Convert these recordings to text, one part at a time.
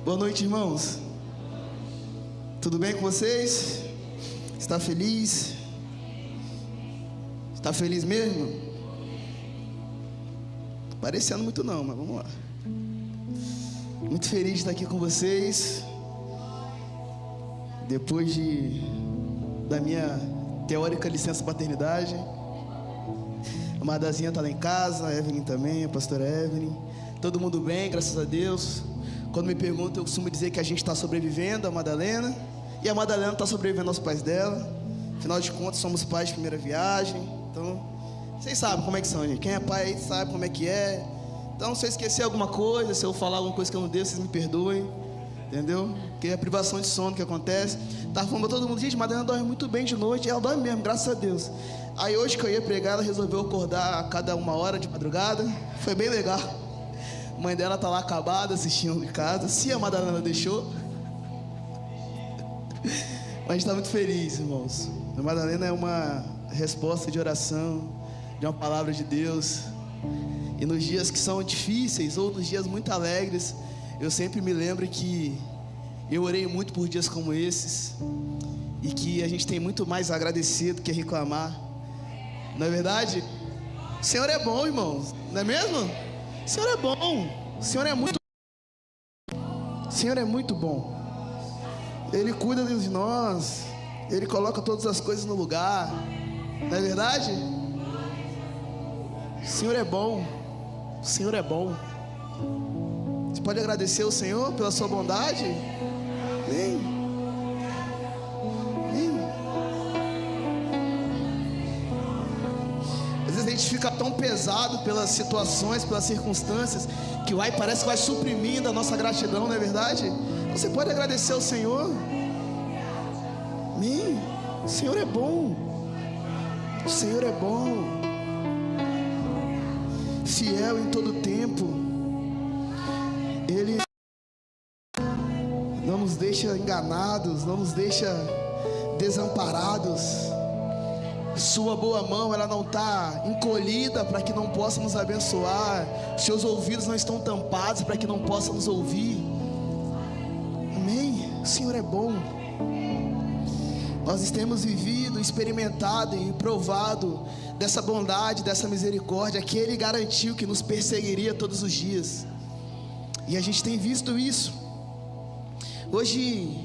Boa noite, irmãos. Tudo bem com vocês? Está feliz? Está feliz mesmo? Parecendo muito não, mas vamos lá. Muito feliz de estar aqui com vocês. Depois da minha teórica licença paternidade. A Madazinha está lá em casa, a Evelyn também, a pastora Evelyn. Todo mundo bem, graças a Deus. Quando me perguntam, eu costumo dizer que a gente está sobrevivendo, a Madalena. E a Madalena está sobrevivendo aos pais dela. Afinal de contas, somos pais de primeira viagem. Então, vocês sabem como é que são, gente. Quem é pai aí sabe como é que é. Então, se eu esquecer alguma coisa, se eu falar alguma coisa que eu não devo, vocês me perdoem. Entendeu? Porque é a privação de sono que acontece. Tava falando pra todo mundo, gente, a Madalena dorme muito bem de noite. Ela dorme mesmo, graças a Deus. Aí hoje que eu ia pregar, ela resolveu acordar a cada 1 hora de madrugada. Foi bem legal. A mãe dela tá lá acabada, assistindo de casa. Se a Madalena deixou. Mas a gente tá muito feliz, irmãos. A Madalena é uma resposta de oração, de uma palavra de Deus. E nos dias que são difíceis, ou nos dias muito alegres, eu sempre me lembro que eu orei muito por dias como esses. E que a gente tem muito mais a agradecer do que a reclamar. Não é verdade? O Senhor é bom, irmãos. Não é mesmo? O Senhor é bom. O Senhor é muito bom. O Senhor é muito bom. Ele cuida de nós. Ele coloca todas as coisas no lugar. Não é verdade? O Senhor é bom. O Senhor é bom. Você pode agradecer ao Senhor pela sua bondade? Amém. A gente fica tão pesado pelas situações, pelas circunstâncias, que parece que vai suprimindo a nossa gratidão, não é verdade? Você pode agradecer ao Senhor. Amém. O Senhor é bom. O Senhor é bom. Fiel em todo tempo. Ele não nos deixa enganados, não nos deixa desamparados. Sua boa mão, ela não está encolhida para que não possa nos abençoar. Seus ouvidos não estão tampados para que não possa nos ouvir. Amém? O Senhor é bom. Nós temos vivido, experimentado e provado dessa bondade, dessa misericórdia que Ele garantiu que nos perseguiria todos os dias. E a gente tem visto isso. Hoje,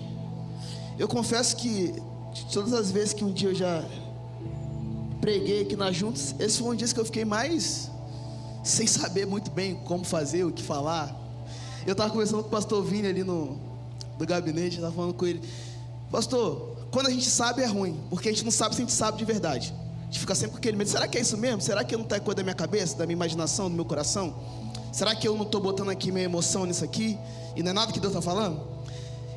eu confesso que todas as vezes que um dia eu já preguei aqui na Juntos, esse foi um dia que eu fiquei mais sem saber muito bem como fazer, o que falar. Eu estava conversando com o pastor Vini ali do gabinete, estava falando com ele: pastor, quando a gente sabe é ruim, porque a gente não sabe se a gente sabe de verdade. A gente fica sempre com aquele medo: será que é isso mesmo? Será que eu não está coisa da minha cabeça, da minha imaginação, do meu coração? Será que eu não estou botando aqui minha emoção nisso aqui? E não é nada que Deus está falando?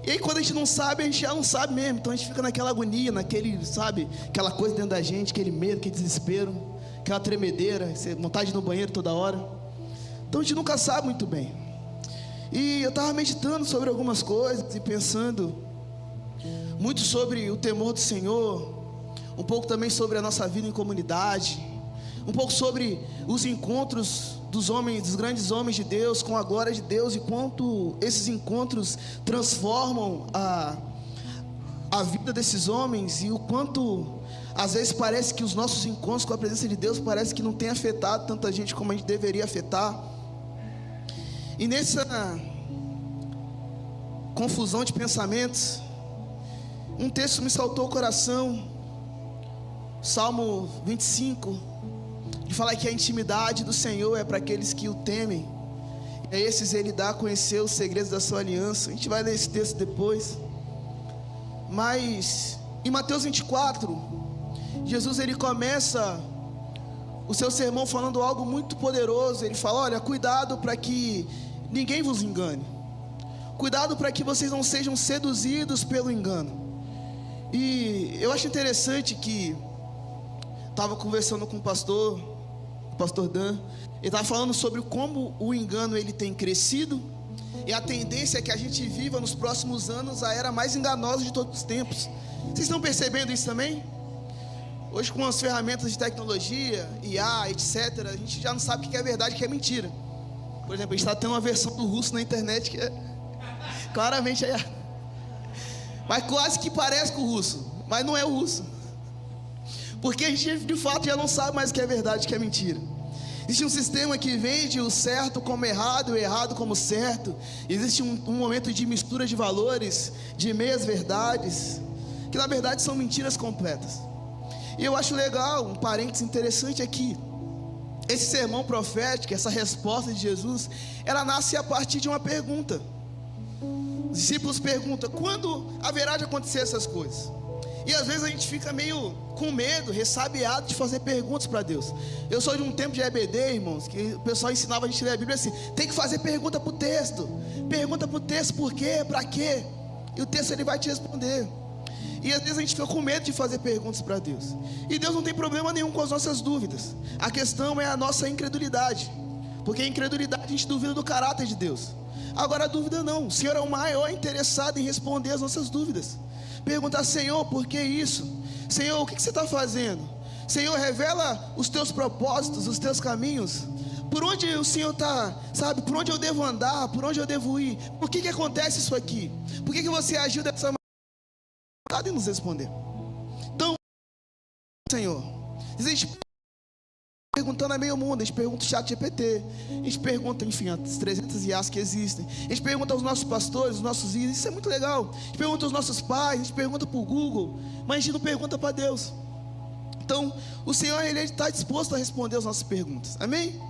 E aí quando a gente não sabe, a gente já não sabe mesmo. Então a gente fica naquela agonia, naquele, sabe, aquela coisa dentro da gente, aquele medo, aquele desespero, aquela tremedeira, vontade de ir no banheiro toda hora. Então a gente nunca sabe muito bem. E eu estava meditando sobre algumas coisas e pensando muito sobre o temor do Senhor, um pouco também sobre a nossa vida em comunidade, um pouco sobre os encontros dos homens, dos grandes homens de Deus com a glória de Deus, e quanto esses encontros transformam a vida desses homens, e o quanto às vezes parece que os nossos encontros com a presença de Deus parece que não tem afetado tanta gente como a gente deveria afetar. E nessa confusão de pensamentos, um texto me saltou ao coração, Salmo 25, de falar que a intimidade do Senhor é para aqueles que o temem, e a esses Ele dá a conhecer os segredos da sua aliança. A gente vai ler esse texto depois. Mas em Mateus 24, Jesus ele começa o seu sermão falando algo muito poderoso. Ele fala: olha, cuidado para que ninguém vos engane, cuidado para que vocês não sejam seduzidos pelo engano. E eu acho interessante que estava conversando com o pastor Dan, ele estava falando sobre como o engano ele tem crescido, e a tendência é que a gente viva nos próximos anos a era mais enganosa de todos os tempos. Vocês estão percebendo isso também? Hoje, com as ferramentas de tecnologia, IA, etc., a gente já não sabe o que é verdade e o que é mentira. Por exemplo, a gente está tendo uma versão do russo na internet Claramente é. Mas quase que parece com o russo. Mas não é o russo. Porque a gente de fato já não sabe mais o que é verdade e o que é mentira. Existe um sistema que vende o certo como errado, o errado como certo. Existe um momento de mistura de valores, de meias verdades, que na verdade são mentiras completas. E eu acho legal, um parênteses interessante aqui, esse sermão profético, essa resposta de Jesus, ela nasce a partir de uma pergunta. Os discípulos perguntam: quando haverá de acontecer essas coisas? E às vezes a gente fica meio com medo, ressabiado de fazer perguntas para Deus. Eu sou de um tempo de EBD, irmãos, que o pessoal ensinava a gente a ler a Bíblia assim: tem que fazer pergunta para o texto. Pergunta para o texto por quê, para quê. E o texto ele vai te responder. E às vezes a gente fica com medo de fazer perguntas para Deus. E Deus não tem problema nenhum com as nossas dúvidas. A questão é a nossa incredulidade. Porque a incredulidade a gente duvida do caráter de Deus. Agora a dúvida não. O Senhor é o maior interessado em responder as nossas dúvidas. Perguntar: Senhor, por que isso? Senhor, o que você está fazendo? Senhor, revela os teus propósitos, os teus caminhos. Por onde o Senhor está, sabe? Por onde eu devo andar? Por onde eu devo ir? Por que acontece isso aqui? Por que você agiu dessa maneira? Cadê nos responder? Então, Senhor, a gente perguntando a meio mundo, a gente pergunta o ChatGPT, a gente pergunta, enfim, as 300 IAs que existem, a gente pergunta aos nossos pastores, os nossos líderes, isso é muito legal. A gente pergunta aos nossos pais, a gente pergunta para o Google, mas a gente não pergunta para Deus. Então, o Senhor, Ele está disposto a responder as nossas perguntas, amém?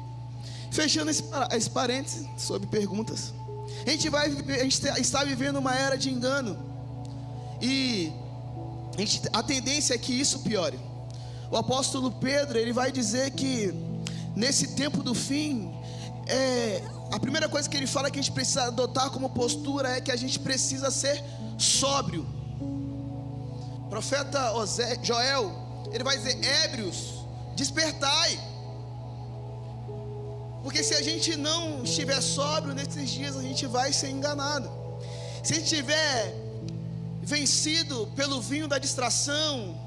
Fechando esse parênteses sobre perguntas, a gente está vivendo uma era de engano, e a tendência é que isso piore. O apóstolo Pedro, ele vai dizer que nesse tempo do fim, a primeira coisa que ele fala que a gente precisa adotar como postura é que a gente precisa ser sóbrio. O profeta Joel, ele vai dizer: ébrios, despertai. Porque se a gente não estiver sóbrio nesses dias, a gente vai ser enganado. Se a gente estiver vencido pelo vinho da distração,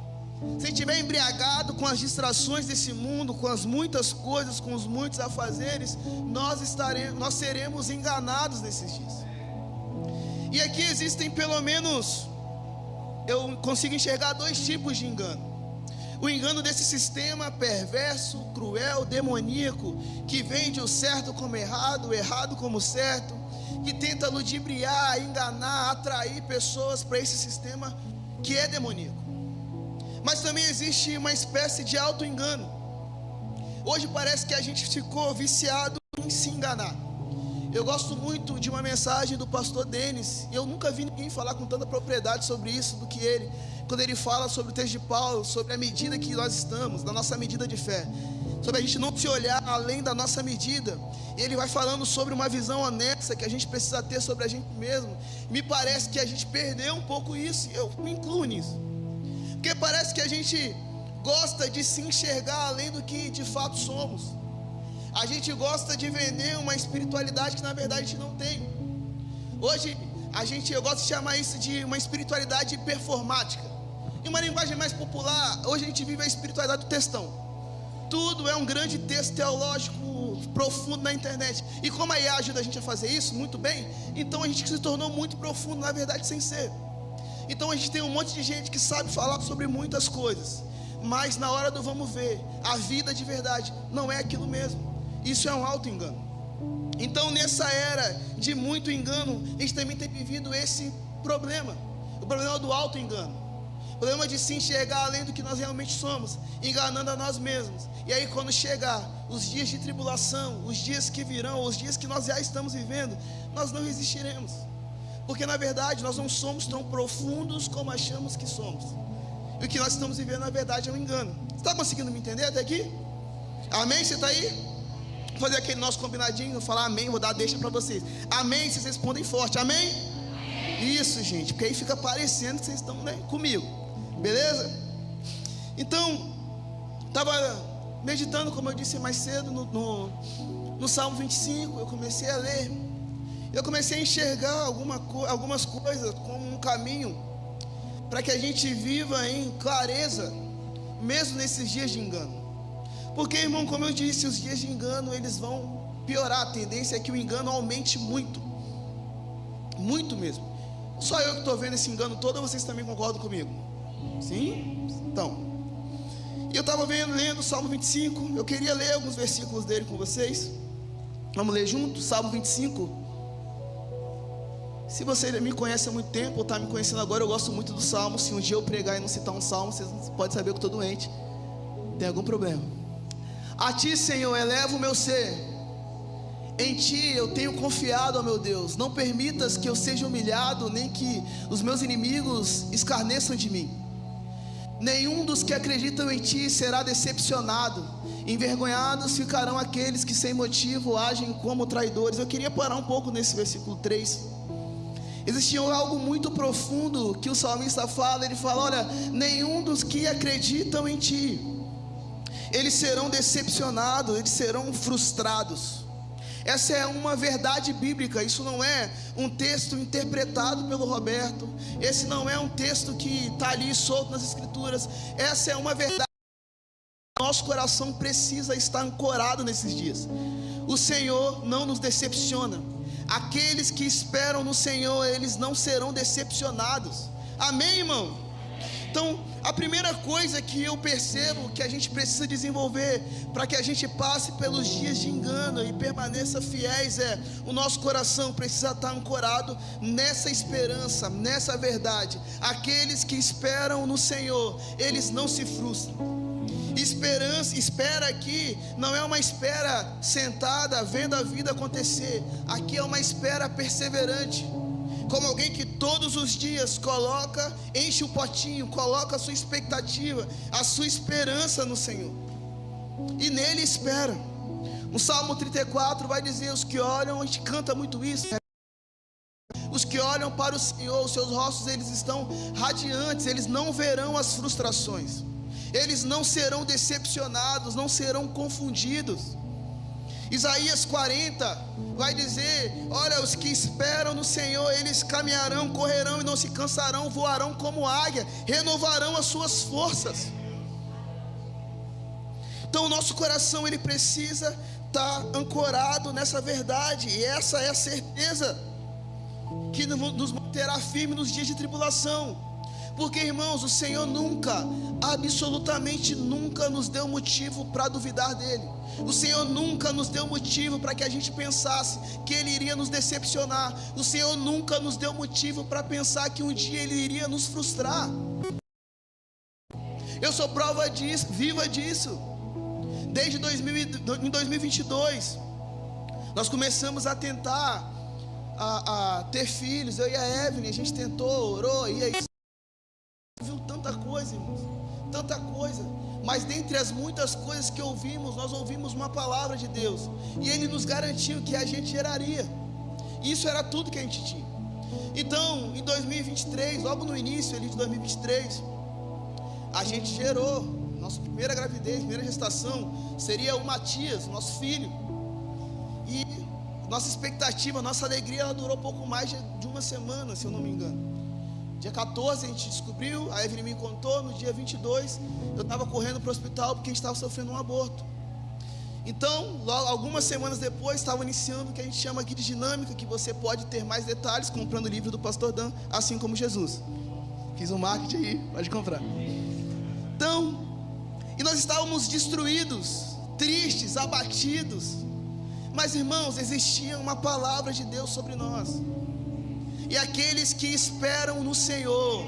se estiver embriagado com as distrações desse mundo, com as muitas coisas, com os muitos afazeres, nós seremos enganados nesses dias. E aqui existem pelo menos, eu consigo enxergar 2 tipos de engano. O engano desse sistema perverso, cruel, demoníaco, que vende o certo como errado, o errado como certo, que tenta ludibriar, enganar, atrair pessoas para esse sistema que é demoníaco. Mas também existe uma espécie de auto-engano. Hoje parece que a gente ficou viciado em se enganar. Eu gosto muito de uma mensagem do pastor Denis, e eu nunca vi ninguém falar com tanta propriedade sobre isso do que ele, quando ele fala sobre o texto de Paulo, sobre a medida que nós estamos, da nossa medida de fé, sobre a gente não se olhar além da nossa medida. Ele vai falando sobre uma visão honesta que a gente precisa ter sobre a gente mesmo. Me parece que a gente perdeu um pouco isso, e eu me incluo nisso. Porque parece que a gente gosta de se enxergar além do que de fato somos. A gente gosta de vender uma espiritualidade que na verdade a gente não tem. Hoje eu gosto de chamar isso de uma espiritualidade performática. Em uma linguagem mais popular, hoje a gente vive a espiritualidade do textão. Tudo é um grande texto teológico profundo na internet. E como a IA ajuda a gente a fazer isso muito bem, então a gente se tornou muito profundo, na verdade, sem ser. Então a gente tem um monte de gente que sabe falar sobre muitas coisas, mas na hora do vamos ver, a vida de verdade não é aquilo mesmo. Isso é um auto-engano. Então nessa era de muito engano, a gente também tem vivido esse problema. O problema do auto-engano, o problema de se enxergar além do que nós realmente somos, enganando a nós mesmos. E aí quando chegar os dias de tribulação, os dias que virão, os dias que nós já estamos vivendo, nós não resistiremos. Porque na verdade nós não somos tão profundos como achamos que somos. E o que nós estamos vivendo na verdade é um engano. Você está conseguindo me entender até aqui? Amém? Você está aí? Vou fazer aquele nosso combinadinho, vou falar amém, vou dar deixa para vocês. Amém, vocês respondem forte, amém? Isso, gente, porque aí fica parecendo que vocês estão, né, comigo. Beleza? Então, estava meditando, como eu disse mais cedo, no Salmo 25, eu comecei a ler. Eu comecei a enxergar algumas coisas como um caminho para que a gente viva em clareza, mesmo nesses dias de engano. Porque, irmão, como eu disse, os dias de engano eles vão piorar. A tendência é que o engano aumente muito. muito mesmo. Só eu que estou vendo esse engano todo, ou vocês também concordam comigo? Sim? Então, eu estava lendo o Salmo 25, eu queria ler alguns versículos dele com vocês. Vamos ler junto? Salmo 25. Se você me conhece há muito tempo, ou está me conhecendo agora, eu gosto muito do Salmo. Se um dia eu pregar e não citar um Salmo, vocês podem saber que eu estou doente. Tem algum problema? A Ti, Senhor, elevo o meu ser. Em Ti eu tenho confiado, ó meu Deus. Não permitas que eu seja humilhado, nem que os meus inimigos escarneçam de mim. Nenhum dos que acreditam em Ti será decepcionado. Envergonhados ficarão aqueles que sem motivo agem como traidores. Eu queria parar um pouco nesse versículo 3. Existia algo muito profundo que o salmista fala. Ele fala: olha, nenhum dos que acreditam em Ti, eles serão decepcionados, eles serão frustrados. Essa é uma verdade bíblica. Isso não é um texto interpretado pelo Roberto. Esse não é um texto que está ali solto nas escrituras. Essa é uma verdade. Nosso coração precisa estar ancorado nesses dias. O Senhor não nos decepciona. Aqueles que esperam no Senhor, eles não serão decepcionados. Amém, irmão? Então, a primeira coisa que eu percebo que a gente precisa desenvolver para que a gente passe pelos dias de engano e permaneça fiéis é: o nosso coração precisa estar ancorado nessa esperança, nessa verdade. Aqueles que esperam no Senhor, eles não se frustram. Espera aqui não é uma espera sentada vendo a vida acontecer. Aqui é uma espera perseverante, como alguém que todos os dias enche o potinho, coloca a sua expectativa, a sua esperança no Senhor, e nele espera. O Salmo 34 vai dizer: os que olham, a gente canta muito isso, né? Os que olham para o Senhor, os seus rostos eles estão radiantes, eles não verão as frustrações, eles não serão decepcionados, não serão confundidos. Isaías 40 vai dizer: olha, os que esperam no Senhor, eles caminharão, correrão e não se cansarão, voarão como águia, renovarão as suas forças. Então o nosso coração ele precisa estar ancorado nessa verdade, e essa é a certeza que nos manterá firme nos dias de tribulação. Porque, irmãos, o Senhor nunca, absolutamente nunca nos deu motivo para duvidar dele. O Senhor nunca nos deu motivo para que a gente pensasse que Ele iria nos decepcionar. O Senhor nunca nos deu motivo para pensar que um dia Ele iria nos frustrar. Eu sou prova disso, viva disso. Desde em 2022 nós começamos a tentar a ter filhos. Eu e a Evelyn, a gente tentou, orou, e aí viu tanta coisa, irmãos, tanta coisa. Mas dentre as muitas coisas que ouvimos, nós ouvimos uma palavra de Deus, e Ele nos garantiu que a gente geraria. Isso era tudo que a gente tinha. Então, em 2023, logo no início ali de 2023, a gente gerou. Nossa primeira gravidez, primeira gestação seria o Matias, nosso filho. E nossa expectativa, nossa alegria, ela durou pouco mais de uma semana, se eu não me engano. Dia 14 a gente descobriu, a Evelyn me contou. No dia 22 eu estava correndo para o hospital porque a gente estava sofrendo um aborto. Então, logo, algumas semanas depois, estava iniciando o que a gente chama aqui de dinâmica, que você pode ter mais detalhes comprando o livro do Pastor Dan, assim como Jesus. Fiz um marketing aí, pode comprar. Então, e nós estávamos destruídos, tristes, abatidos. Mas, irmãos, existia uma palavra de Deus sobre nós. E aqueles que esperam no Senhor,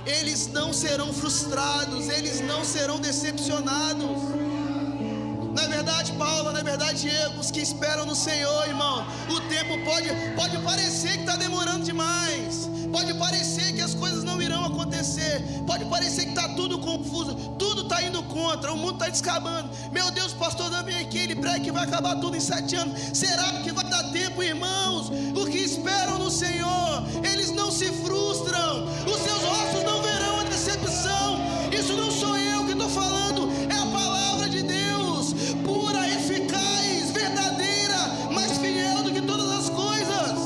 eles não serão frustrados, eles não serão decepcionados. Na verdade, Paulo, na verdade, Diego, os que esperam no Senhor, irmão, o tempo pode parecer que está demorando demais, pode parecer que as coisas não irão acontecer, pode parecer que está tudo confuso, tudo está indo contra, o mundo está descabando. Meu Deus, pastor Dan vem aqui, ele prega que vai acabar tudo em 7 anos. Será que vai dar tempo, irmãos? Os que esperam no Senhor, eles não se frustram, os seus rostos não verão a decepção. Isso não sou eu que estou falando, é a palavra de Deus, pura, eficaz, verdadeira, mais fiel do que todas as coisas.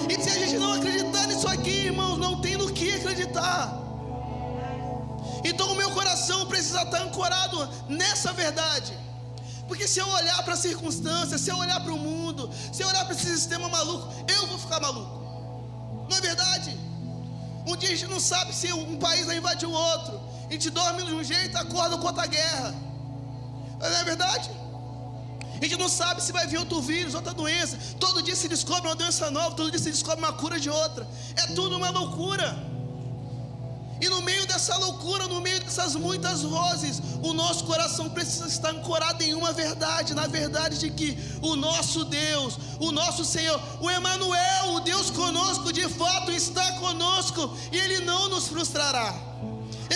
E se a gente não acreditar nisso aqui, irmãos, não tem no que acreditar. Então o meu coração precisa estar ancorado nessa verdade. Porque se eu olhar para as circunstâncias, se eu olhar para o mundo, se eu olhar para esse sistema maluco, eu vou ficar maluco. dia a gente não sabe se um país vai invadir o outro. A gente dorme de um jeito, acorda com outra guerra. Não é verdade? A gente não sabe se vai vir outro vírus, outra doença. Todo dia se descobre uma doença nova, todo dia se descobre uma cura de outra. É tudo uma loucura. E no meio dessa loucura, no meio dessas muitas vozes, o nosso coração precisa estar ancorado em uma verdade, na verdade de que o nosso Deus, o nosso Senhor, o Emanuel, o Deus conosco, de fato está conosco, e Ele não nos frustrará,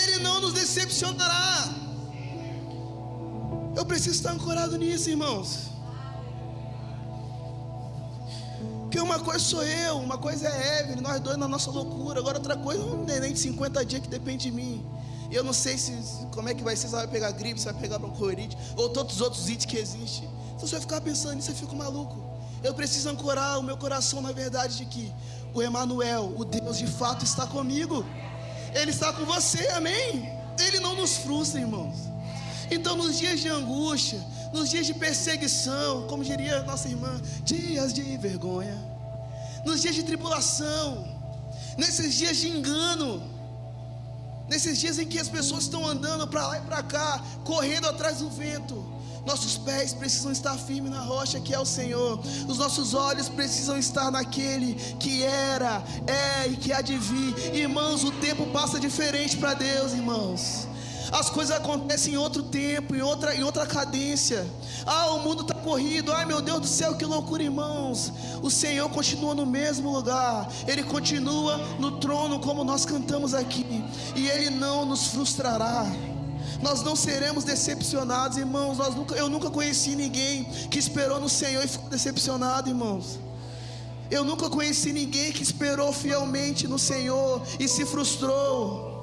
Ele não nos decepcionará. Eu preciso estar ancorado nisso, irmãos. Porque uma coisa sou eu, uma coisa é Evelyn, nós dois na nossa loucura. Agora outra coisa, um neném de 50 dias que depende de mim. E eu não sei como é que vai ser, se vai pegar gripe, se vai pegar bronquiolite, ou todos os outros itens que existem. Então se eu ficar pensando nisso, eu fico maluco. Eu preciso ancorar o meu coração na verdade de que o Emanuel, o Deus de fato está comigo. Ele está com você, amém? Ele não nos frustra, irmãos. Então nos dias de angústia, nos dias de perseguição, como diria nossa irmã, dias de vergonha, nos dias de tribulação, nesses dias de engano, nesses dias em que as pessoas estão andando para lá e para cá, correndo atrás do vento, nossos pés precisam estar firmes na rocha que é o Senhor. Os nossos olhos precisam estar naquele que era, é e que há de vir. Irmãos, o tempo passa diferente para Deus, irmãos. As coisas acontecem em outro tempo, em outra cadência. O mundo está corrido. Ai, meu Deus do céu, que loucura, irmãos. O Senhor continua no mesmo lugar. Ele continua no trono, como nós cantamos aqui. E Ele não nos frustrará. Nós não seremos decepcionados, irmãos. Eu nunca conheci ninguém que esperou no Senhor e ficou decepcionado, irmãos. Eu nunca conheci ninguém que esperou fielmente no Senhor e se frustrou.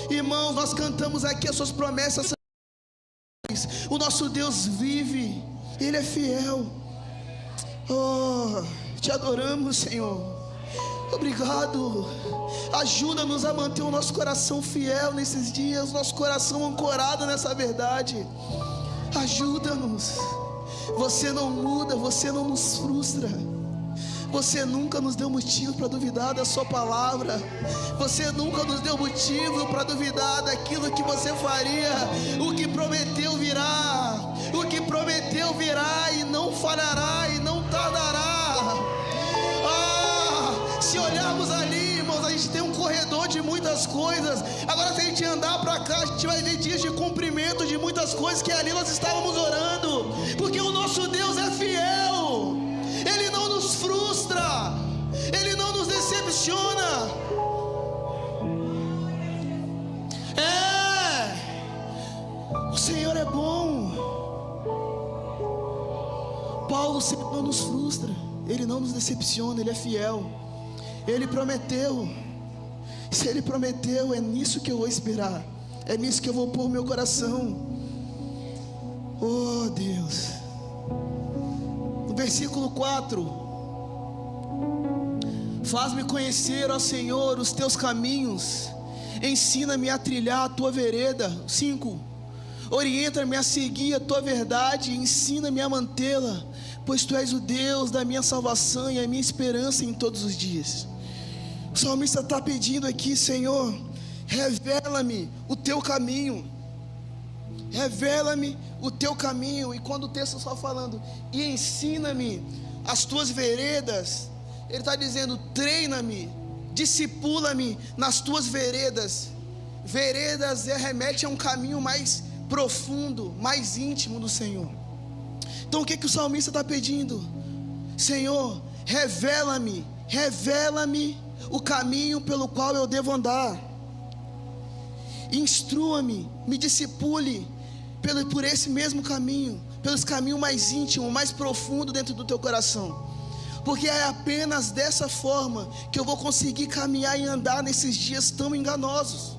Irmãos, nós cantamos aqui as suas promessas. O nosso Deus vive, Ele é fiel. Te adoramos, Senhor. Obrigado. Ajuda-nos a manter o nosso coração fiel nesses dias, nosso coração ancorado nessa verdade. Ajuda-nos. Você não muda, você não nos frustra. Você nunca nos deu motivo para duvidar da sua palavra. Você nunca nos deu motivo para duvidar daquilo que você faria. O que prometeu virá. O que prometeu virá e não falhará e não tardará. Se olharmos ali, irmãos, a gente tem um corredor de muitas coisas. Agora se a gente andar para cá, a gente vai ver dias de cumprimento de muitas coisas que ali nós estávamos orando. Porque o nosso Deus é fiel. Ele não nos frustra, Ele não nos decepciona. O Senhor é bom. Paulo, o Senhor não nos frustra, Ele não nos decepciona, Ele é fiel. Ele prometeu. Se Ele prometeu, é nisso que eu vou esperar, é nisso que eu vou pôr meu coração. Oh Deus. Versículo 4: faz-me conhecer, ó Senhor, os teus caminhos, ensina-me a trilhar a tua vereda. 5: orienta-me a seguir a tua verdade, ensina-me a mantê-la, pois tu és o Deus da minha salvação e a minha esperança em todos os dias. O salmista está pedindo aqui: Senhor, revela-me o teu caminho. Revela-me o teu caminho. E quando o texto está falando e ensina-me as tuas veredas, ele está dizendo: treina-me, discipula-me nas tuas veredas. Veredas remete a um caminho mais profundo, mais íntimo do Senhor. Então o que o salmista está pedindo? Senhor, revela-me o caminho pelo qual eu devo andar. Instrua-me, me discipule por esse mesmo caminho, pelo caminho mais íntimo, mais profundo dentro do teu coração. Porque é apenas dessa forma que eu vou conseguir caminhar e andar nesses dias tão enganosos.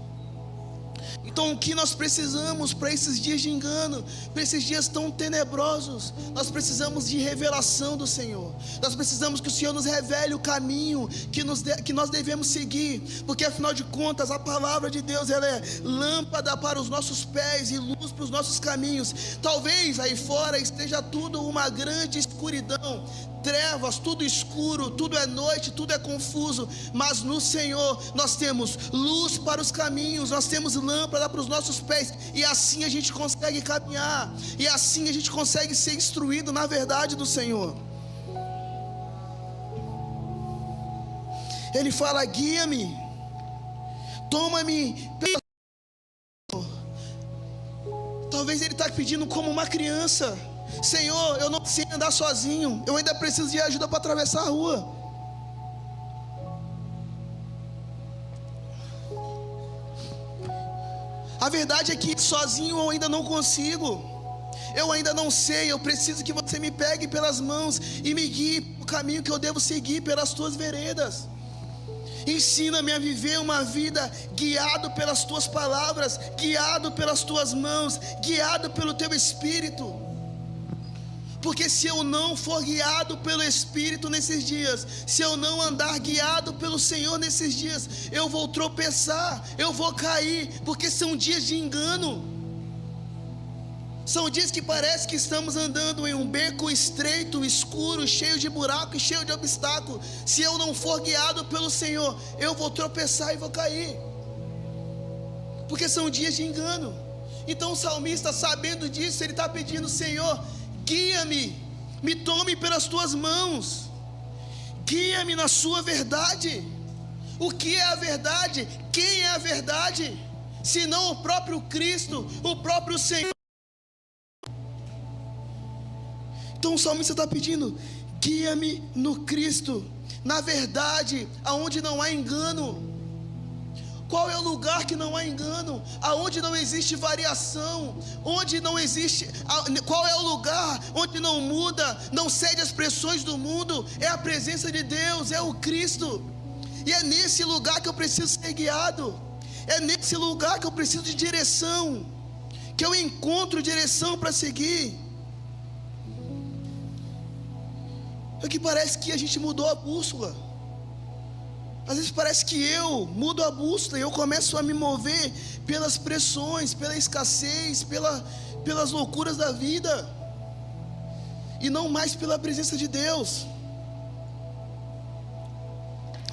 Então o que nós precisamos para esses dias de engano, para esses dias tão tenebrosos? Nós precisamos de revelação do Senhor. Nós precisamos que o Senhor nos revele o caminho que nós devemos seguir. Porque afinal de contas a palavra de Deus, ela é lâmpada para os nossos pés e luz para os nossos caminhos. Talvez aí fora esteja tudo uma grande escuridão. trevas, tudo escuro, tudo é noite, tudo é confuso, mas no Senhor nós temos luz para os caminhos, nós temos lâmpada para os nossos pés, e assim a gente consegue caminhar, e assim a gente consegue ser instruído na verdade do Senhor. Ele fala: guia-me, toma-me pela... Talvez ele está pedindo como uma criança: Senhor, eu não sei andar sozinho, eu ainda preciso de ajuda para atravessar a rua. A verdade é que sozinho eu ainda não consigo, eu ainda não sei, eu preciso que você me pegue pelas mãos e me guie para o caminho que eu devo seguir, pelas tuas veredas. Ensina-me a viver uma vida guiado pelas tuas palavras, guiado pelas tuas mãos, guiado pelo teu Espírito. Porque se eu não for guiado pelo Espírito nesses dias, se eu não andar guiado pelo Senhor nesses dias, eu vou tropeçar, eu vou cair, porque são dias de engano. São dias que parece que estamos andando em um beco estreito, escuro, cheio de buraco e cheio de obstáculos. Se eu não for guiado pelo Senhor, eu vou tropeçar e vou cair, porque são dias de engano. Então o salmista, sabendo disso, ele está pedindo: Senhor, guia-me, me tome pelas tuas mãos, guia-me na sua verdade. O que é a verdade? Quem é a verdade? Senão o próprio Cristo, o próprio Senhor. Então o salmista está pedindo: guia-me no Cristo, na verdade, aonde não há engano. Qual é o lugar que não há engano? Aonde não existe variação, onde não existe. Qual é o lugar onde não muda, não cede às pressões do mundo? É a presença de Deus, é o Cristo. E é nesse lugar que eu preciso ser guiado, é nesse lugar que eu preciso de direção, que eu encontro direção para seguir. É que parece que a gente mudou a bússola. Às vezes parece que eu mudo a bússola e eu começo a me mover pelas pressões, pela escassez, pelas loucuras da vida, e não mais pela presença de Deus.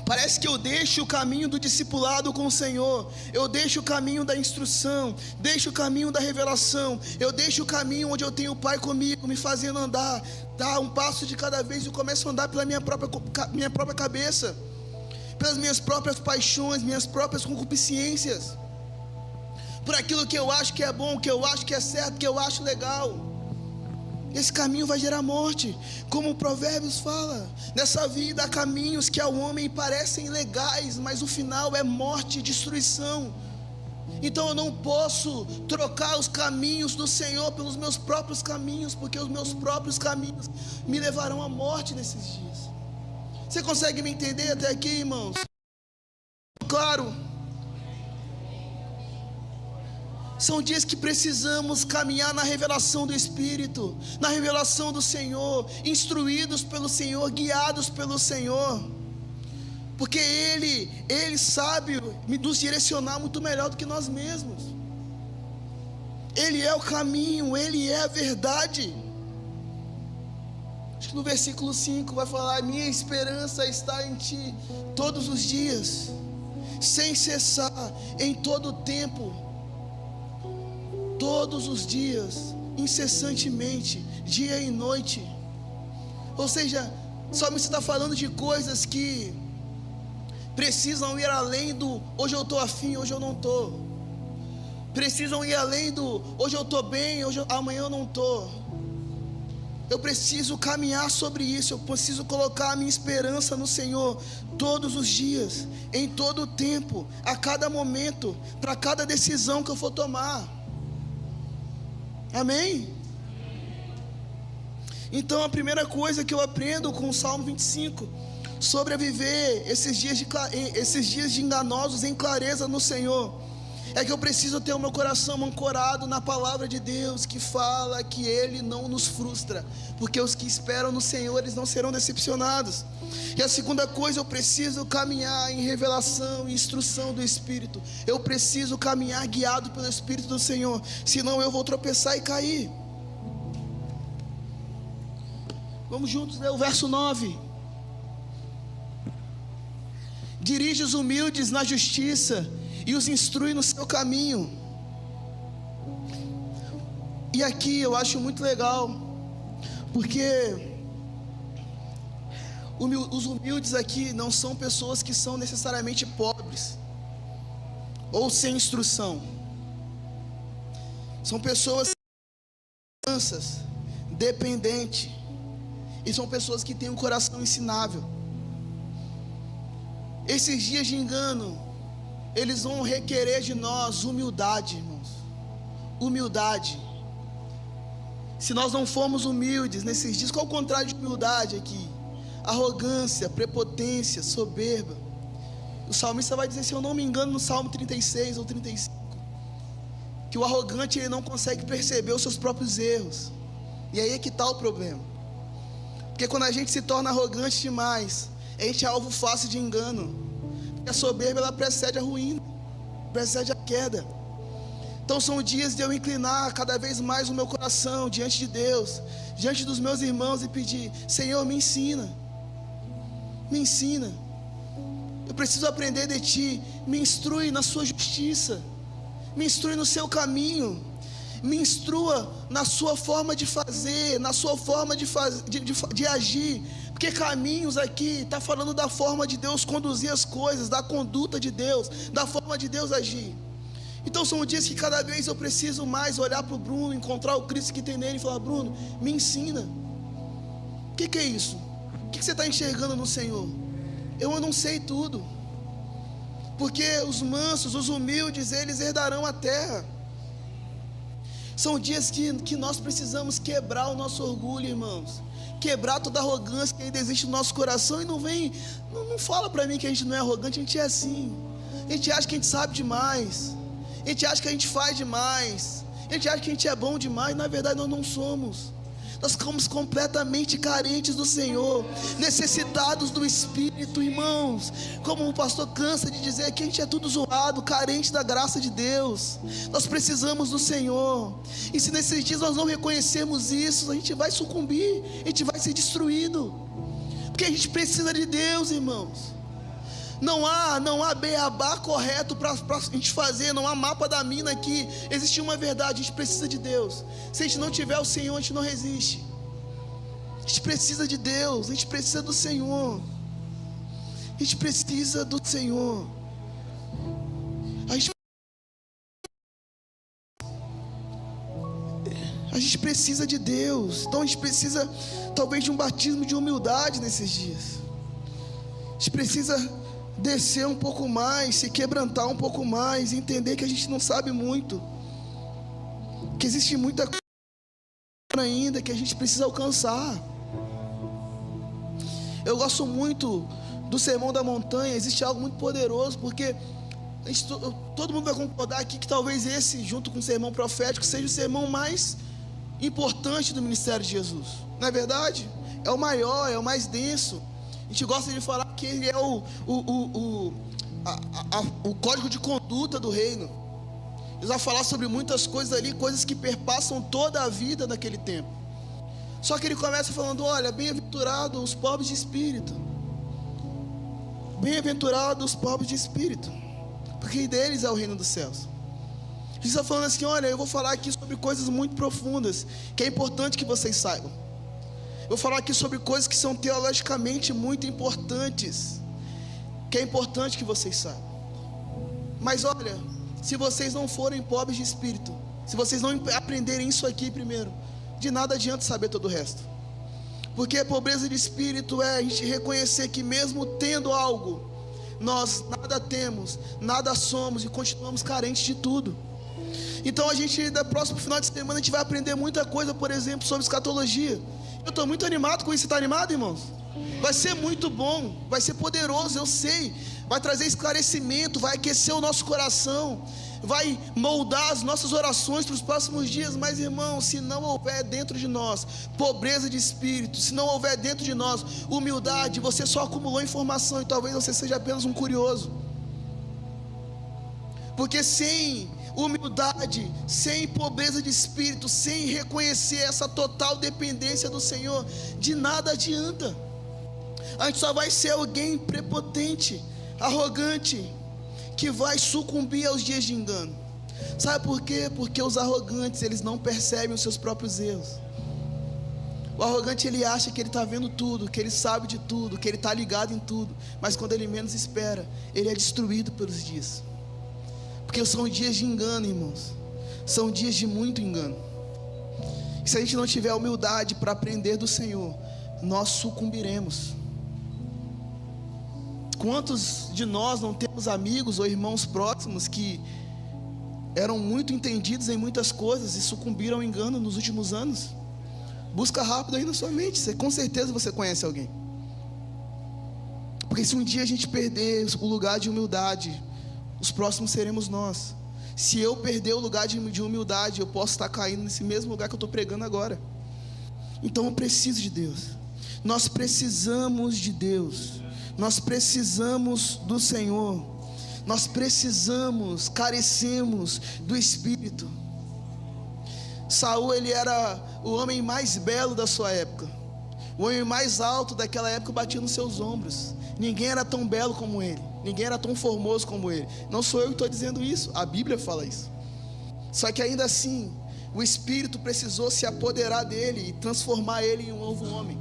Parece que eu deixo o caminho do discipulado com o Senhor, eu deixo o caminho da instrução, deixo o caminho da revelação, eu deixo o caminho onde eu tenho o Pai comigo, me fazendo andar, dar um passo de cada vez, e eu começo a andar pela minha própria cabeça, pelas minhas próprias paixões, minhas próprias concupiscências, por aquilo que eu acho que é bom, que eu acho que é certo, que eu acho legal. Esse caminho vai gerar morte, como o Provérbios fala. Nessa vida há caminhos que ao homem parecem legais, mas o final é morte e destruição. Então eu não posso trocar os caminhos do Senhor pelos meus próprios caminhos, porque os meus próprios caminhos me levarão à morte nesses dias. Você consegue me entender até aqui, irmãos? Claro. São dias que precisamos caminhar na revelação do Espírito, na revelação do Senhor, instruídos pelo Senhor, guiados pelo Senhor, porque Ele sabe nos direcionar muito melhor do que nós mesmos. Ele é o caminho, Ele é a verdade. Acho que no versículo 5 vai falar: minha esperança está em Ti todos os dias, sem cessar, em todo o tempo. Todos os dias, incessantemente, dia e noite. Ou seja, só me está falando de coisas que precisam ir além do hoje eu estou afim, hoje eu não estou. Precisam ir além do hoje eu estou bem, amanhã eu não estou. Eu preciso caminhar sobre isso, eu preciso colocar a minha esperança no Senhor todos os dias, em todo o tempo, a cada momento, para cada decisão que eu for tomar. Amém? Então a primeira coisa que eu aprendo com o Salmo 25, sobre a viver esses dias de enganosos em clareza no Senhor, é que eu preciso ter o meu coração ancorado na palavra de Deus, que fala que Ele não nos frustra, porque os que esperam no Senhor, eles não serão decepcionados. E a segunda coisa, eu preciso caminhar em revelação e instrução do Espírito. Eu preciso caminhar guiado pelo Espírito do Senhor, senão eu vou tropeçar e cair. Vamos juntos ler o verso 9. Dirige os humildes na justiça e os instrui no seu caminho. E aqui eu acho muito legal, porque os humildes aqui não são pessoas que são necessariamente pobres ou sem instrução. São pessoas crianças, dependentes, e são pessoas que têm um coração ensinável. Esses dias de engano, eles vão requerer de nós humildade, irmãos. Humildade. Se nós não formos humildes nesses dias, qual é o contrário de humildade aqui? Arrogância, prepotência, soberba. O salmista vai dizer, se eu não me engano, no Salmo 36 ou 35, que o arrogante ele não consegue perceber os seus próprios erros. E aí é que está o problema. Porque quando a gente se torna arrogante demais, a gente é alvo fácil de engano. Porque a soberba ela precede a ruína, precede a queda. Então são dias de eu inclinar cada vez mais o meu coração diante de Deus, diante dos meus irmãos, e pedir: Senhor, me ensina. Me ensina. Eu preciso aprender de Ti. Me instrui na Sua justiça. Me instrui no Seu caminho. Me instrua na Sua forma de fazer, na Sua forma de agir. Porque caminhos aqui está falando da forma de Deus conduzir as coisas, da conduta de Deus, da forma de Deus agir. Então são dias que cada vez eu preciso mais olhar para o Bruno, encontrar o Cristo que tem nele e falar: Bruno, me ensina. O que é isso? O que você está enxergando no Senhor? Eu não sei tudo. Porque os mansos, os humildes, eles herdarão a terra. São dias que nós precisamos quebrar o nosso orgulho, irmãos. Quebrar toda a arrogância que ainda existe no nosso coração. E não fala para mim que a gente não é arrogante. A gente é assim. A gente acha que a gente sabe demais. A gente acha que a gente faz demais. A gente acha que a gente é bom demais. Na verdade nós não somos. Nós ficamos completamente carentes do Senhor, necessitados do Espírito, irmãos. Como o pastor cansa de dizer, que a gente é tudo zoado, carente da graça de Deus. Nós precisamos do Senhor. E se nesses dias nós não reconhecermos isso, a gente vai sucumbir, a gente vai ser destruído. Porque a gente precisa de Deus, irmãos. Não há beabá correto para a gente fazer. Não há mapa da mina aqui. Existe uma verdade: a gente precisa de Deus. Se a gente não tiver o Senhor, a gente não resiste. A gente precisa de Deus. A gente precisa do Senhor. A gente precisa do Senhor. A gente precisa de Deus. Então a gente precisa talvez de um batismo de humildade nesses dias. A gente precisa descer um pouco mais, se quebrantar um pouco mais, entender que a gente não sabe muito, que existe muita coisa ainda que a gente precisa alcançar. Eu gosto muito do Sermão da Montanha. Existe algo muito poderoso, porque todo mundo vai concordar aqui que talvez esse, junto com o sermão profético, seja o sermão mais importante do ministério de Jesus. Não é verdade? É o maior, é o mais denso. A gente gosta de falar que ele é o código de conduta do reino. Ele vai falar sobre muitas coisas ali, coisas que perpassam toda a vida naquele tempo. Só que ele começa falando: olha, bem-aventurados os pobres de espírito. Bem-aventurados os pobres de espírito, porque deles é o reino dos céus. Ele está falando assim: olha, eu vou falar aqui sobre coisas muito profundas, que é importante que vocês saibam. Eu vou falar aqui sobre coisas que são teologicamente muito importantes, que é importante que vocês saibam. Mas olha, se vocês não forem pobres de espírito, se vocês não aprenderem isso aqui primeiro, de nada adianta saber todo o resto. Porque a pobreza de espírito é a gente reconhecer que mesmo tendo algo, nós nada temos, nada somos e continuamos carentes de tudo. Então a gente, no próximo final de semana, a gente vai aprender muita coisa, por exemplo, sobre escatologia. Eu estou muito animado com isso. Você está animado, irmãos? Vai ser muito bom, vai ser poderoso, eu sei. Vai trazer esclarecimento, vai aquecer o nosso coração, vai moldar as nossas orações para os próximos dias. Mas, irmãos, se não houver dentro de nós pobreza de espírito, se não houver dentro de nós humildade, você só acumulou informação e talvez você seja apenas um curioso. Porque sem humildade, sem pobreza de espírito, sem reconhecer essa total dependência do Senhor, de nada adianta. A gente só vai ser alguém prepotente, arrogante, que vai sucumbir aos dias de engano. Sabe por quê? Porque os arrogantes, eles não percebem os seus próprios erros. O arrogante, ele acha que ele está vendo tudo, que ele sabe de tudo, que ele está ligado em tudo, mas quando ele menos espera, ele é destruído pelos dias. Porque são dias de engano, irmãos. São dias de muito engano. E se a gente não tiver humildade para aprender do Senhor, nós sucumbiremos. Quantos de nós não temos amigos ou irmãos próximos que eram muito entendidos em muitas coisas e sucumbiram ao engano nos últimos anos? Busca rápido aí na sua mente, com certeza você conhece alguém. Porque se um dia a gente perder o lugar de humildade, os próximos seremos nós. Se eu perder o lugar de humildade, eu posso estar caindo nesse mesmo lugar que eu estou pregando agora. Então eu preciso de Deus. Nós precisamos de Deus. Nós precisamos do Senhor. Nós precisamos, carecemos do Espírito. Saul, ele era o homem mais belo da sua época. O homem mais alto daquela época batia nos seus ombros. Ninguém era tão belo como ele. Ninguém era tão formoso como ele. Não sou eu que estou dizendo isso, a Bíblia fala isso. Só que ainda assim, o Espírito precisou se apoderar dele e transformar ele em um novo homem.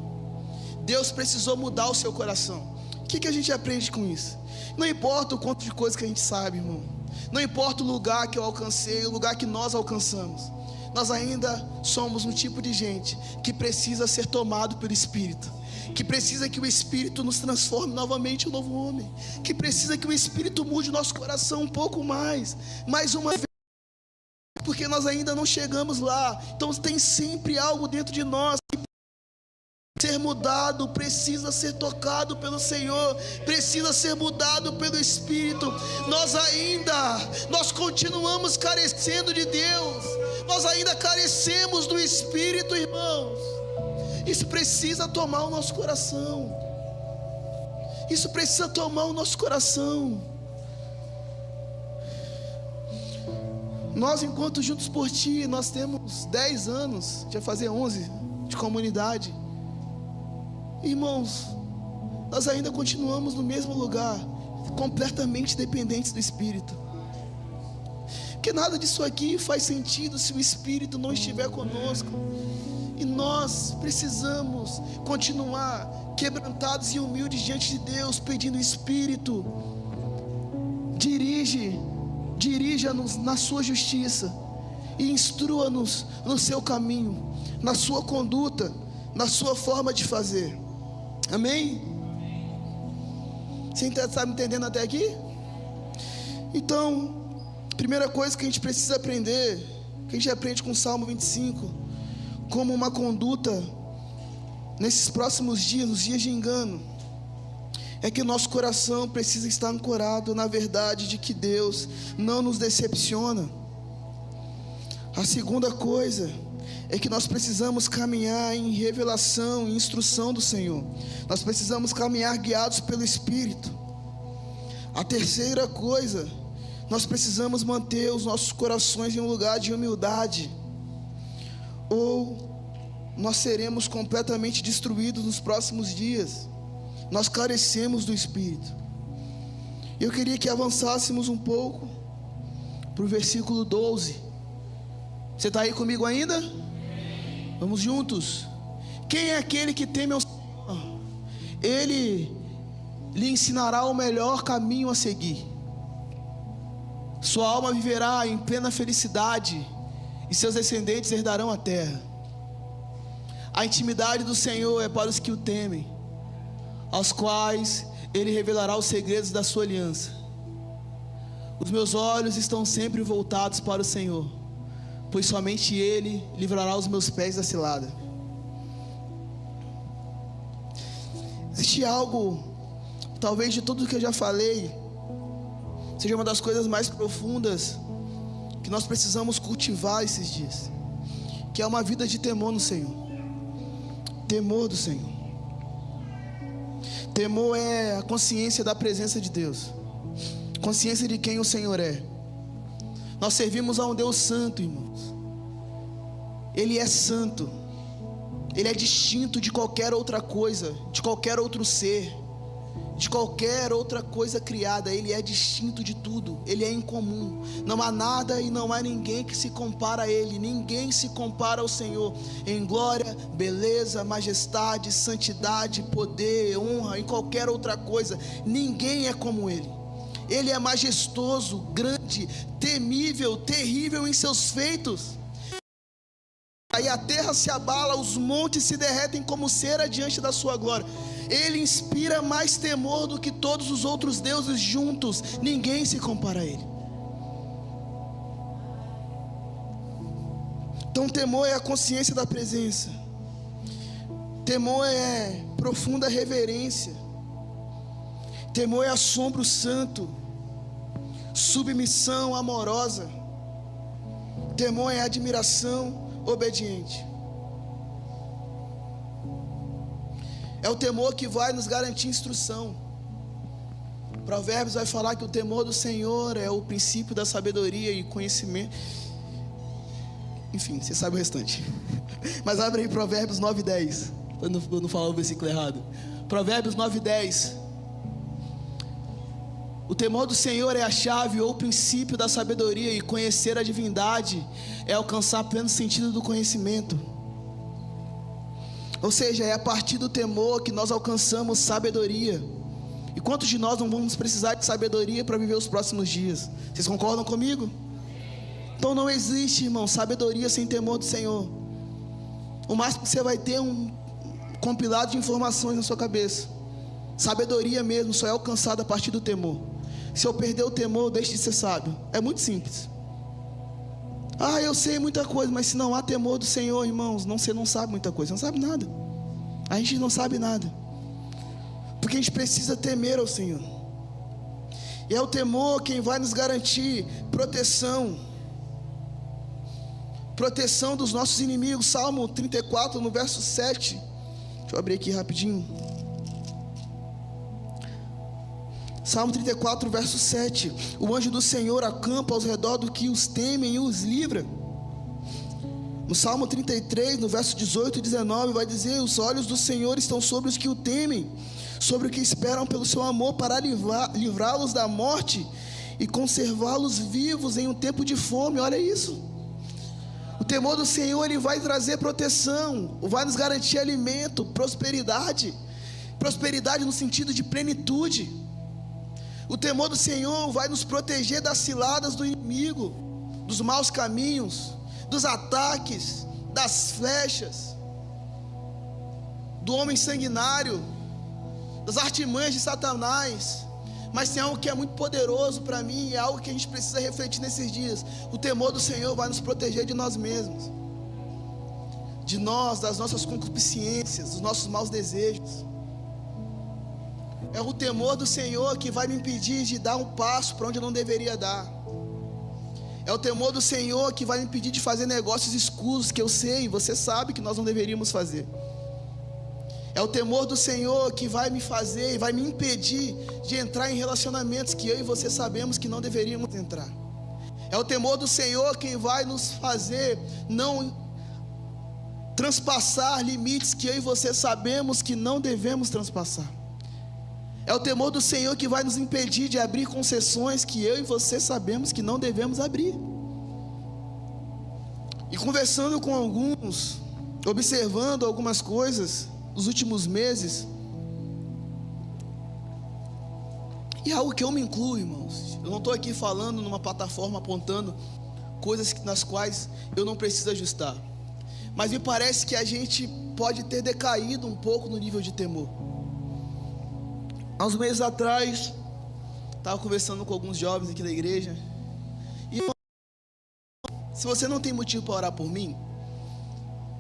Deus precisou mudar o seu coração. O que a gente aprende com isso? Não importa o quanto de coisa que a gente sabe, irmão. Não importa o lugar que eu alcancei, o lugar que nós alcançamos. Nós ainda somos um tipo de gente que precisa ser tomado pelo Espírito, que precisa que o Espírito nos transforme novamente em um novo homem, que precisa que o Espírito mude o nosso coração um pouco mais uma vez, porque nós ainda não chegamos lá. Então tem sempre algo dentro de nós que ser mudado, precisa ser tocado pelo Senhor, precisa ser mudado pelo Espírito. Nós continuamos carecendo de Deus, nós ainda carecemos do Espírito, irmãos. Isso precisa tomar o nosso coração. Isso precisa tomar o nosso coração. Nós, enquanto Juntos por Ti, nós temos 10 anos, já fazer 11 de comunidade. Irmãos, nós ainda continuamos no mesmo lugar, completamente dependentes do Espírito. Porque nada disso aqui faz sentido se o Espírito não estiver conosco. E nós precisamos continuar quebrantados e humildes diante de Deus, pedindo: Espírito, dirija-nos na sua justiça e instrua-nos no seu caminho, na sua conduta, na sua forma de fazer. Amém? Você está me entendendo até aqui? Então, primeira coisa que a gente precisa aprender, que a gente aprende com o Salmo 25, como uma conduta nesses próximos dias, nos dias de engano, é que o nosso coração precisa estar ancorado na verdade de que Deus não nos decepciona. A segunda coisa é que nós precisamos caminhar em revelação e instrução do Senhor. Nós precisamos caminhar guiados pelo Espírito. A terceira coisa, nós precisamos manter os nossos corações em um lugar de humildade, ou nós seremos completamente destruídos nos próximos dias. Nós carecemos do Espírito. Eu queria que avançássemos um pouco para o versículo 12. Você está aí comigo ainda? Vamos juntos. Quem é aquele que teme ao Senhor? Ele lhe ensinará o melhor caminho a seguir. Sua alma viverá em plena felicidade e seus descendentes herdarão a terra. A intimidade do Senhor é para os que o temem, aos quais Ele revelará os segredos da sua aliança. Os meus olhos estão sempre voltados para o Senhor, pois somente Ele livrará os meus pés da cilada. Existe algo, talvez de tudo que eu já falei, seja uma das coisas mais profundas que nós precisamos cultivar esses dias, que é uma vida de temor no Senhor. Temor do Senhor. Temor é a consciência da presença de Deus, consciência de quem o Senhor é. Nós servimos a um Deus santo, irmãos. Ele é santo. Ele é distinto de qualquer outra coisa, de qualquer outro ser, de qualquer outra coisa criada. Ele é distinto de tudo. Ele é incomum. Não há nada e não há ninguém que se compara a Ele. Ninguém se compara ao Senhor em glória, beleza, majestade, santidade, poder, honra, em qualquer outra coisa. Ninguém é como Ele. Ele é majestoso, grande, temível, terrível em seus feitos. Aí a terra se abala, os montes se derretem como cera diante da sua glória. Ele inspira mais temor do que todos os outros deuses juntos. Ninguém se compara a Ele. Então temor é a consciência da presença. Temor é profunda reverência. Temor é assombro santo. Submissão amorosa. Temor é admiração obediente. É o temor que vai nos garantir instrução. Provérbios vai falar que o temor do Senhor é o princípio da sabedoria e conhecimento. Enfim, você sabe o restante. Mas abre aí Provérbios 9:10, para não falar o versículo errado. Provérbios 9:10. O temor do Senhor é a chave ou o princípio da sabedoria, e conhecer a divindade é alcançar pleno sentido do conhecimento. Ou seja, é a partir do temor que nós alcançamos sabedoria. E quantos de nós não vamos precisar de sabedoria para viver os próximos dias? Vocês concordam comigo? Então não existe, irmão, sabedoria sem temor do Senhor. O máximo que você vai ter é um compilado de informações na sua cabeça. Sabedoria mesmo só é alcançada a partir do temor. Se eu perder o temor, deixe de ser sábio. É muito simples. Eu sei muita coisa, mas se não há temor do Senhor, irmãos, você não sabe muita coisa, você não sabe nada. A gente não sabe nada, porque a gente precisa temer ao Senhor. E é o temor quem vai nos garantir proteção. Proteção dos nossos inimigos. Salmo 34, no verso 7. Deixa eu abrir aqui rapidinho. Salmo 34, verso 7. O anjo do Senhor acampa ao redor do que os temem e os livra. No Salmo 33, no verso 18 e 19, vai dizer: os olhos do Senhor estão sobre os que o temem, sobre os que esperam pelo seu amor, para livrá-los da morte e conservá-los vivos em um tempo de fome. Olha isso. O temor do Senhor, ele vai trazer proteção, vai nos garantir alimento, prosperidade. Prosperidade no sentido de plenitude. O temor do Senhor vai nos proteger das ciladas do inimigo, dos maus caminhos, dos ataques, das flechas, do homem sanguinário, das artimanhas de Satanás. Mas tem algo que é muito poderoso para mim, e é algo que a gente precisa refletir nesses dias. O temor do Senhor vai nos proteger de nós mesmos, de nós, das nossas concupiscências, dos nossos maus desejos. É o temor do Senhor que vai me impedir de dar um passo para onde eu não deveria dar. É o temor do Senhor que vai me impedir de fazer negócios escusos que eu sei e você sabe que nós não deveríamos fazer. É o temor do Senhor que vai me fazer e vai me impedir de entrar em relacionamentos que eu e você sabemos que não deveríamos entrar. É o temor do Senhor quem vai nos fazer não transpassar limites que eu e você sabemos que não devemos transpassar. É o temor do Senhor que vai nos impedir de abrir concessões que eu e você sabemos que não devemos abrir. E conversando com alguns, observando algumas coisas nos últimos meses, e é algo que eu me incluo, irmãos. Eu não estou aqui falando numa plataforma apontando coisas nas quais eu não preciso ajustar, mas me parece que a gente pode ter decaído um pouco no nível de temor. Há uns meses atrás, estava conversando com alguns jovens aqui da igreja, e se você não tem motivo para orar por mim,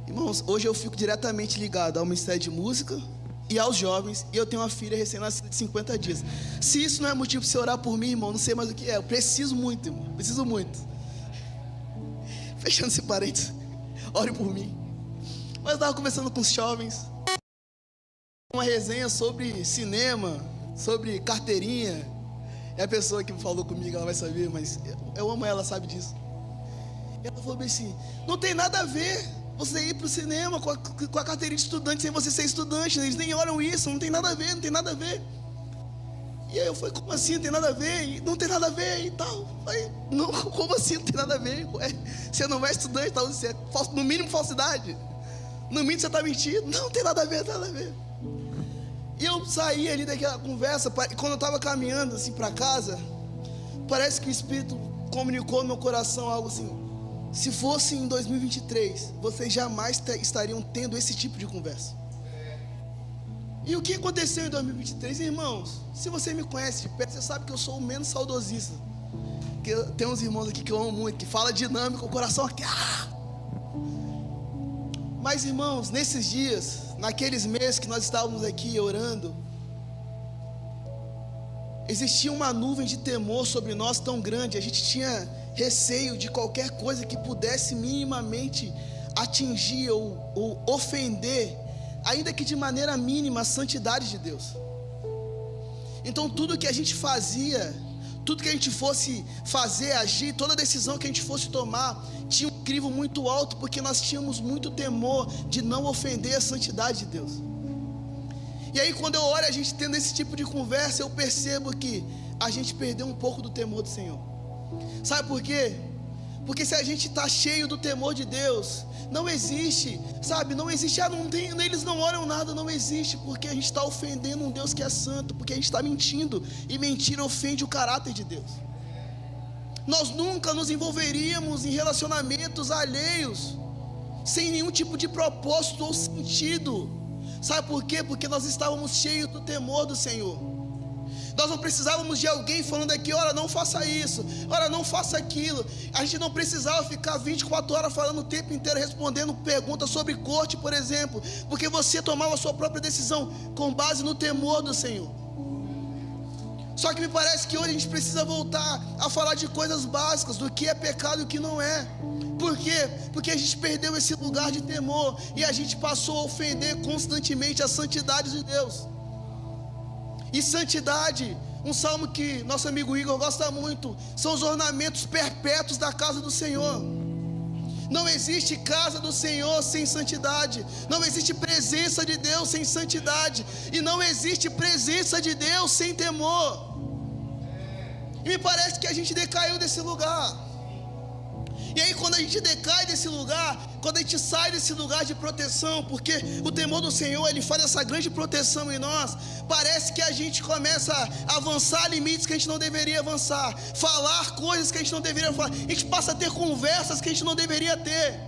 irmãos, hoje eu fico diretamente ligado ao Ministério de Música e aos jovens, e eu tenho uma filha recém-nascida de 50 dias. Se isso não é motivo para você orar por mim, irmão, não sei mais o que é. Eu preciso muito, irmão, preciso muito. Fechando esse parênteses, ore por mim. Mas eu estava conversando com os jovens, uma resenha sobre cinema, sobre carteirinha, É a pessoa que falou comigo, ela vai saber, mas eu amo ela, sabe disso. Ela falou bem assim: não tem nada a ver você ir pro cinema com a carteirinha de estudante sem você ser estudante. Eles nem olham isso, não tem nada a ver, não tem nada a ver. E aí eu falei: como assim, não tem nada a ver? Não tem nada a ver e tal. Aí, não, como assim não tem nada a ver? Ué, você não é estudante, tá? Você é no mínimo falsidade. No mínimo você está mentindo. Não tem nada a ver, nada a ver. E eu saí ali daquela conversa, e quando eu estava caminhando assim para casa, parece que o Espírito comunicou no meu coração algo assim: se fosse em 2023, vocês jamais estariam tendo esse tipo de conversa. E o que aconteceu em 2023, irmãos? Se você me conhece de perto, você sabe que eu sou o menos saudosista. Porque tem uns irmãos aqui que eu amo muito, que fala dinâmico, o coração aqui. Mas, irmãos, nesses dias, naqueles meses que nós estávamos aqui orando, existia uma nuvem de temor sobre nós tão grande. A gente tinha receio de qualquer coisa que pudesse minimamente atingir ou ofender, ainda que de maneira mínima, a santidade de Deus. Então tudo que a gente fazia, tudo que a gente fosse fazer, agir, toda decisão que a gente fosse tomar, tinha um crivo muito alto, porque nós tínhamos muito temor de não ofender a santidade de Deus. E aí quando eu olho a gente tendo esse tipo de conversa, eu percebo que a gente perdeu um pouco do temor do Senhor. Sabe por quê? Porque se a gente está cheio do temor de Deus, não existe, sabe, não existe, não tem, eles não olham nada, não existe, porque a gente está ofendendo um Deus que é santo, porque a gente está mentindo, e mentira ofende o caráter de Deus. Nós nunca nos envolveríamos em relacionamentos alheios, sem nenhum tipo de propósito ou sentido. Sabe por quê? Porque nós estávamos cheios do temor do Senhor. Nós não precisávamos de alguém falando aqui: olha, não faça isso, olha, não faça aquilo. A gente não precisava ficar 24 horas falando o tempo inteiro, respondendo perguntas sobre corte, por exemplo, porque você tomava a sua própria decisão com base no temor do Senhor. Só que me parece que hoje a gente precisa voltar a falar de coisas básicas, do que é pecado e o que não é. Por quê? Porque a gente perdeu esse lugar de temor, e a gente passou a ofender constantemente a santidade de Deus. E santidade, um salmo que nosso amigo Igor gosta muito, são os ornamentos perpétuos da casa do Senhor. Não existe casa do Senhor sem santidade, não existe presença de Deus sem santidade, e não existe presença de Deus sem temor. E me parece que a gente decaiu desse lugar. E aí quando a gente decai desse lugar, quando a gente sai desse lugar de proteção, porque o temor do Senhor, ele faz essa grande proteção em nós, parece que a gente começa a avançar limites que a gente não deveria avançar, falar coisas que a gente não deveria falar, a gente passa a ter conversas que a gente não deveria ter,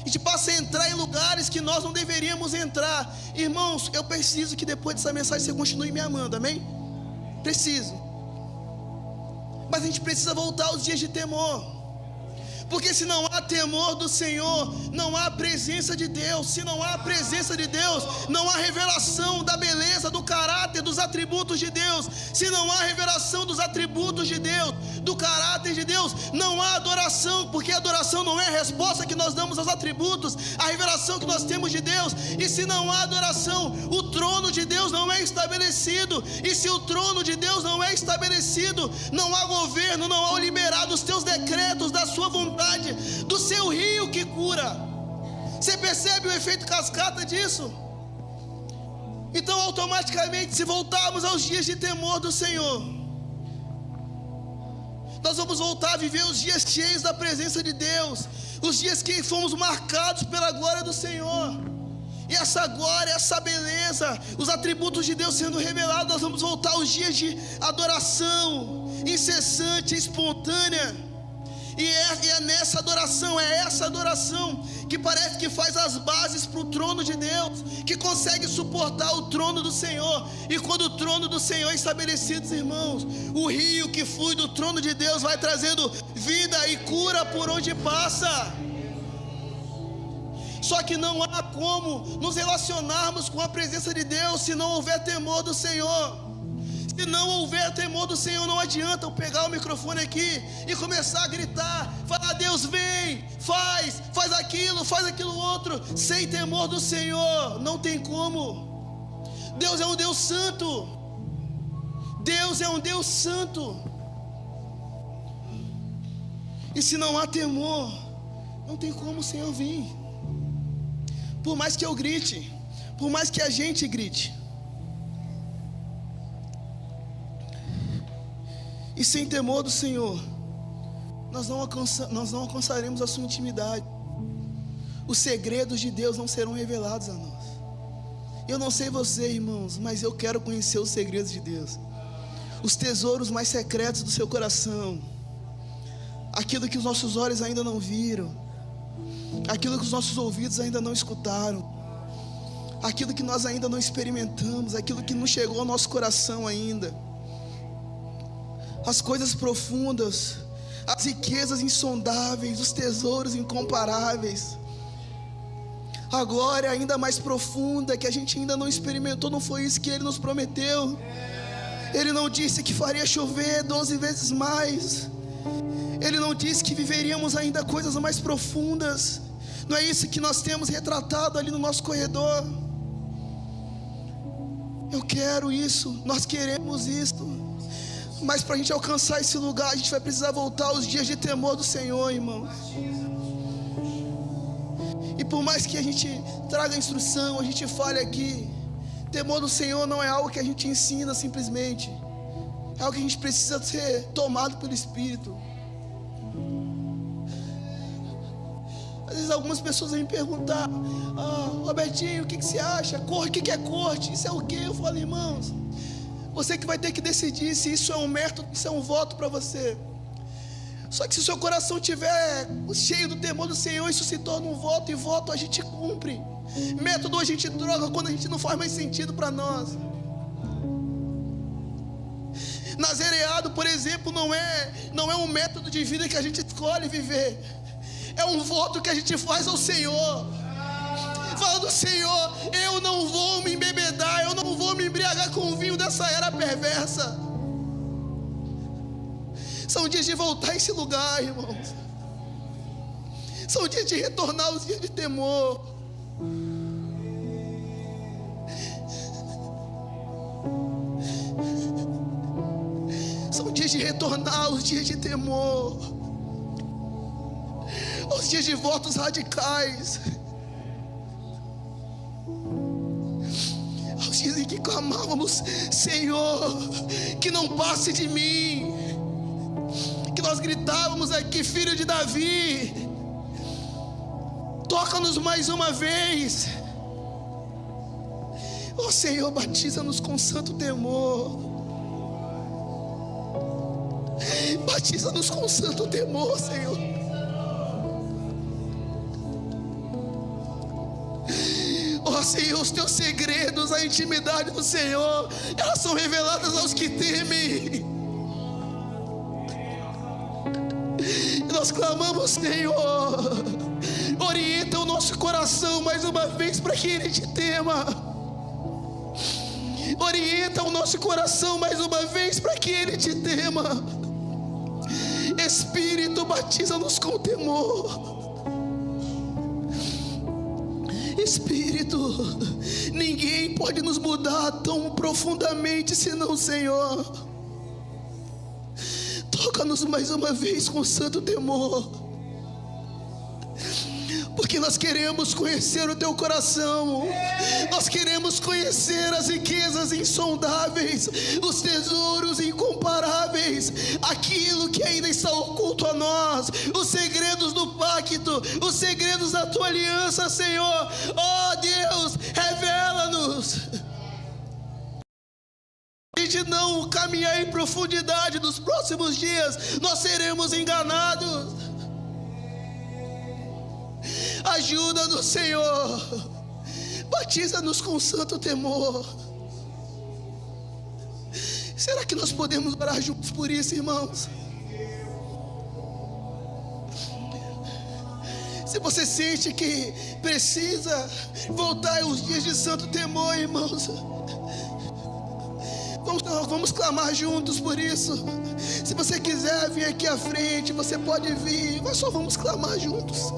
a gente passa a entrar em lugares que nós não deveríamos entrar. Irmãos, eu preciso que depois dessa mensagem você continue me amando, amém? Preciso. Mas a gente precisa voltar aos dias de temor. Porque se não há temor do Senhor, não há presença de Deus. Se não há presença de Deus, não há revelação da beleza, do caráter, dos atributos de Deus. Se não há revelação dos atributos de Deus, do caráter de Deus, não há adoração, porque a adoração não é a resposta que nós damos aos atributos, a revelação que nós temos de Deus. E se não há adoração, o trono de Deus não é estabelecido. E se o trono de Deus não é estabelecido, não há governo, não há liberado os teus decretos da sua vontade, do seu rio que cura. Você percebe o efeito cascata disso? Então automaticamente, se voltarmos aos dias de temor do Senhor, nós vamos voltar a viver os dias cheios da presença de Deus, os dias que fomos marcados pela glória do Senhor. E essa glória, essa beleza, os atributos de Deus sendo revelados, nós vamos voltar aos dias de adoração incessante, espontânea. E é nessa adoração, é essa adoração que parece que faz as bases para o trono de Deus, que consegue suportar o trono do Senhor. E quando o trono do Senhor é estabelecido, irmãos, o rio que flui do trono de Deus vai trazendo vida e cura por onde passa. Só que não há como nos relacionarmos com a presença de Deus se não houver temor do Senhor. Se não houver temor do Senhor, não adianta eu pegar o microfone aqui e começar a gritar, falar: Deus vem, faz aquilo outro, sem temor do Senhor, não tem como. Deus é um Deus santo, Deus é um Deus santo. E se não há temor, não tem como o Senhor vir. Por mais que eu grite, por mais que a gente grite, e sem temor do Senhor, nós não alcançaremos a sua intimidade. Os segredos de Deus não serão revelados a nós. Eu não sei você, irmãos, mas eu quero conhecer os segredos de Deus, os tesouros mais secretos do seu coração, aquilo que os nossos olhos ainda não viram, aquilo que os nossos ouvidos ainda não escutaram, aquilo que nós ainda não experimentamos, aquilo que não chegou ao nosso coração ainda, as coisas profundas, as riquezas insondáveis, os tesouros incomparáveis, a glória ainda mais profunda que a gente ainda não experimentou. Não foi isso que Ele nos prometeu? Ele não disse que faria chover 12 vezes mais. Ele não disse que viveríamos ainda coisas mais profundas. Não é isso que nós temos retratado ali no nosso corredor? Eu quero isso, nós queremos isso. Mas para a gente alcançar esse lugar, a gente vai precisar voltar aos dias de temor do Senhor, irmãos. E por mais que a gente traga instrução, a gente fale aqui, temor do Senhor não é algo que a gente ensina simplesmente. É algo que a gente precisa ser tomado pelo Espírito. Às vezes algumas pessoas vêm me perguntar: Robertinho, o que você acha? O que é corte? Isso é o quê? Eu falo: irmãos, você que vai ter que decidir se isso é um método, se é um voto para você. Só que se o seu coração estiver cheio do temor do Senhor, isso se torna um voto, e voto a gente cumpre. Método a gente troca quando a gente não faz mais sentido para nós. Nazareado, por exemplo, não é um método de vida que a gente escolhe viver. É um voto que a gente faz ao Senhor, falando: Senhor, eu não vou me embebedar, eu não vou me embriagar com o vinho dessa era perversa. São dias de voltar a esse lugar, irmãos. São dias de retornar aos dias de temor. São dias de retornar aos dias de temor, aos dias de votos radicais, aos dias em que clamávamos: Senhor, que não passe de mim. Que nós gritávamos aqui: Filho de Davi, toca-nos mais uma vez. Ó Senhor, batiza-nos com santo temor. Batiza-nos com santo temor, Senhor. Ó Senhor, os teus segredos, a intimidade do Senhor, elas são reveladas aos que temem. Nós clamamos: Senhor, orienta o nosso coração mais uma vez para que Ele te tema. Orienta o nosso coração mais uma vez para que Ele te tema. Espírito, batiza-nos com temor. Espírito, ninguém pode nos mudar tão profundamente senão o Senhor. Toca-nos mais uma vez com santo temor, porque nós queremos conhecer o teu coração. Nós queremos conhecer as riquezas insondáveis, os tesouros incomparáveis, aquilo que ainda está oculto a nós, os segredos do pacto, os segredos da tua aliança, Senhor. Ó Deus, revela-nos. A gente não caminhar em profundidade nos próximos dias, nós seremos enganados. Ajuda-nos, Senhor. Batiza-nos com santo temor. Será que nós podemos orar juntos por isso, irmãos? Se você sente que precisa voltar aos dias de santo temor, irmãos, vamos clamar juntos por isso. Se você quiser vir aqui à frente, você pode vir. Nós só vamos clamar juntos.